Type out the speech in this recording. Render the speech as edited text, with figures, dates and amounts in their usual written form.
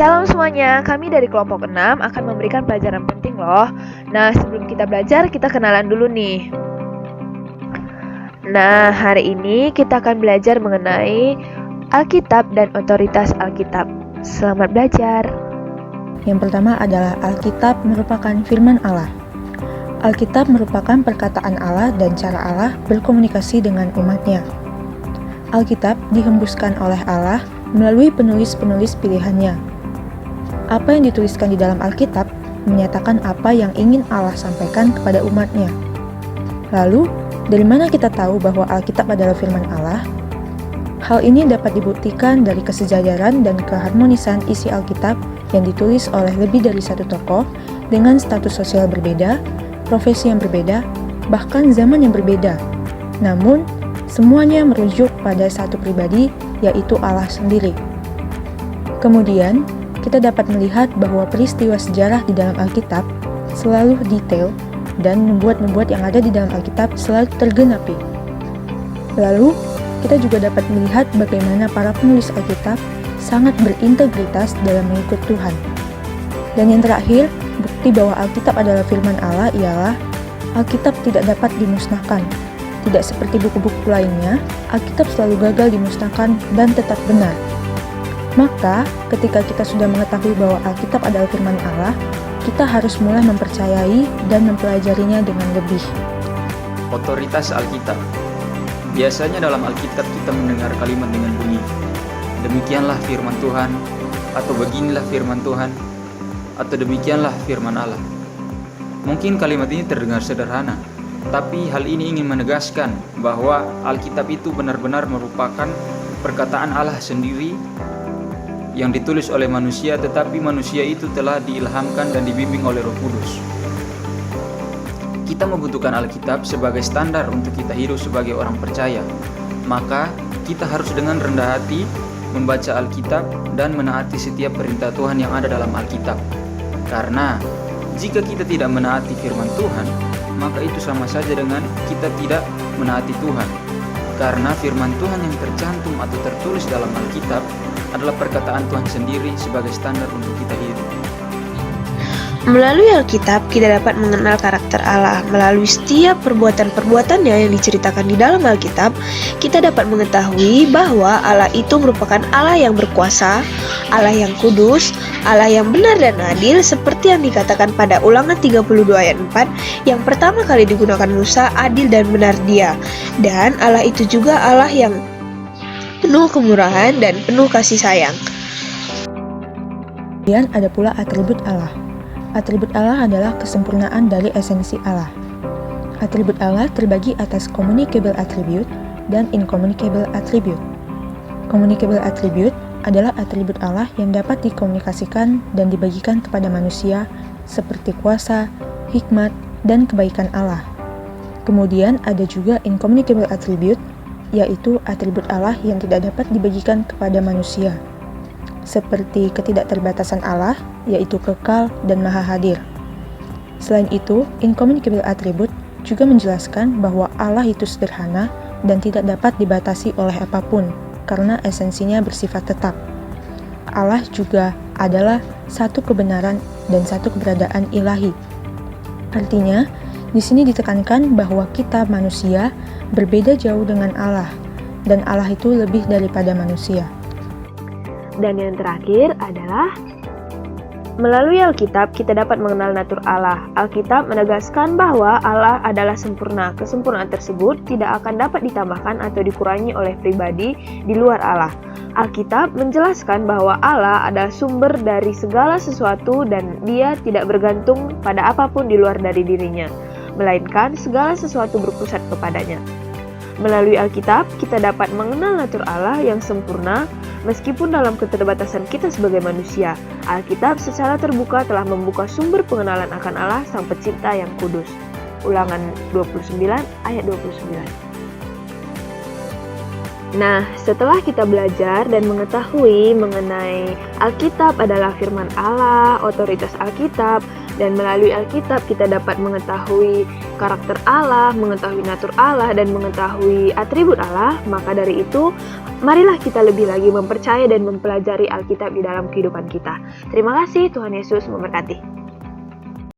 Shalom semuanya, kami dari kelompok 6 akan memberikan pelajaran penting loh. Nah, sebelum kita belajar, kita kenalan dulu nih. Nah, hari ini kita akan belajar mengenai Alkitab dan otoritas Alkitab. Selamat belajar. Yang pertama adalah Alkitab merupakan firman Allah. Alkitab merupakan perkataan Allah dan cara Allah berkomunikasi dengan umatnya. Alkitab dihembuskan oleh Allah melalui penulis-penulis pilihannya. Apa yang dituliskan di dalam Alkitab menyatakan apa yang ingin Allah sampaikan kepada umatnya. Lalu, dari mana kita tahu bahwa Alkitab adalah firman Allah? Hal ini dapat dibuktikan dari kesejajaran dan keharmonisan isi Alkitab yang ditulis oleh lebih dari satu tokoh dengan status sosial berbeda, profesi yang berbeda, bahkan zaman yang berbeda. Namun, semuanya merujuk pada satu pribadi, yaitu Allah sendiri. Kemudian, kita dapat melihat bahwa peristiwa sejarah di dalam Alkitab selalu detail dan nubuat-nubuat yang ada di dalam Alkitab selalu tergenapi. Lalu, kita juga dapat melihat bagaimana para penulis Alkitab sangat berintegritas dalam mengikut Tuhan. Dan yang terakhir, bukti bahwa Alkitab adalah firman Allah ialah Alkitab tidak dapat dimusnahkan. Tidak seperti buku-buku lainnya, Alkitab selalu gagal dimusnahkan dan tetap benar. Maka, ketika kita sudah mengetahui bahwa Alkitab adalah firman Allah, kita harus mulai mempercayai dan mempelajarinya dengan lebih. Otoritas Alkitab. Biasanya dalam Alkitab kita mendengar kalimat dengan bunyi, demikianlah firman Tuhan, atau beginilah firman Tuhan, atau demikianlah firman Allah. Mungkin kalimat ini terdengar sederhana, tapi hal ini ingin menegaskan bahwa Alkitab itu benar-benar merupakan perkataan Allah sendiri yang ditulis oleh manusia, tetapi manusia itu telah diilhamkan dan dibimbing oleh Roh Kudus. Kita membutuhkan Alkitab sebagai standar untuk kita hidup sebagai orang percaya. Maka kita harus dengan rendah hati membaca Alkitab dan menaati setiap perintah Tuhan yang ada dalam Alkitab. Karena jika kita tidak menaati firman Tuhan, maka itu sama saja dengan kita tidak menaati Tuhan. Karena firman Tuhan yang tercantum atau tertulis dalam Alkitab adalah perkataan Tuhan sendiri sebagai standar untuk kita hidup. Melalui Alkitab, kita dapat mengenal karakter Allah. Melalui setiap perbuatan-perbuatannya yang diceritakan di dalam Alkitab, kita dapat mengetahui bahwa Allah itu merupakan Allah yang berkuasa, Allah yang kudus, Allah yang benar dan adil, seperti yang dikatakan pada Ulangan 32 ayat 4, yang pertama kali digunakan Musa, adil dan benar Dia. Dan Allah itu juga Allah yang penuh kemurahan dan penuh kasih sayang. Kemudian ada pula atribut Allah. Atribut Allah adalah kesempurnaan dari esensi Allah. Atribut Allah terbagi atas communicable attribute dan incommunicable attribute. Communicable attribute adalah atribut Allah yang dapat dikomunikasikan dan dibagikan kepada manusia seperti kuasa, hikmat, dan kebaikan Allah. Kemudian ada juga incommunicable attribute, yaitu atribut Allah yang tidak dapat dibagikan kepada manusia, seperti ketidakterbatasan Allah, yaitu kekal dan maha hadir. Selain itu, incommunicable attribute juga menjelaskan bahwa Allah itu sederhana dan tidak dapat dibatasi oleh apapun, karena esensinya bersifat tetap. Allah juga adalah satu kebenaran dan satu keberadaan ilahi. Artinya, di sini ditekankan bahwa kita manusia berbeda jauh dengan Allah, dan Allah itu lebih daripada manusia. Dan yang terakhir adalah melalui Alkitab kita dapat mengenal natur Allah. Alkitab menegaskan bahwa Allah adalah sempurna. Kesempurnaan tersebut tidak akan dapat ditambahkan atau dikurangi oleh pribadi di luar Allah. Alkitab menjelaskan bahwa Allah adalah sumber dari segala sesuatu dan Dia tidak bergantung pada apapun di luar dari dirinya, melainkan segala sesuatu berpusat kepadanya. Melalui Alkitab, kita dapat mengenal natur Allah yang sempurna, meskipun dalam keterbatasan kita sebagai manusia. Alkitab secara terbuka telah membuka sumber pengenalan akan Allah Sang Pencipta yang kudus. Ulangan 29 ayat 29. Nah, setelah kita belajar dan mengetahui mengenai Alkitab adalah firman Allah, otoritas Alkitab, dan melalui Alkitab kita dapat mengetahui karakter Allah, mengetahui natur Allah, dan mengetahui atribut Allah, maka dari itu, marilah kita lebih lagi mempercayai dan mempelajari Alkitab di dalam kehidupan kita. Terima kasih, Tuhan Yesus memberkati.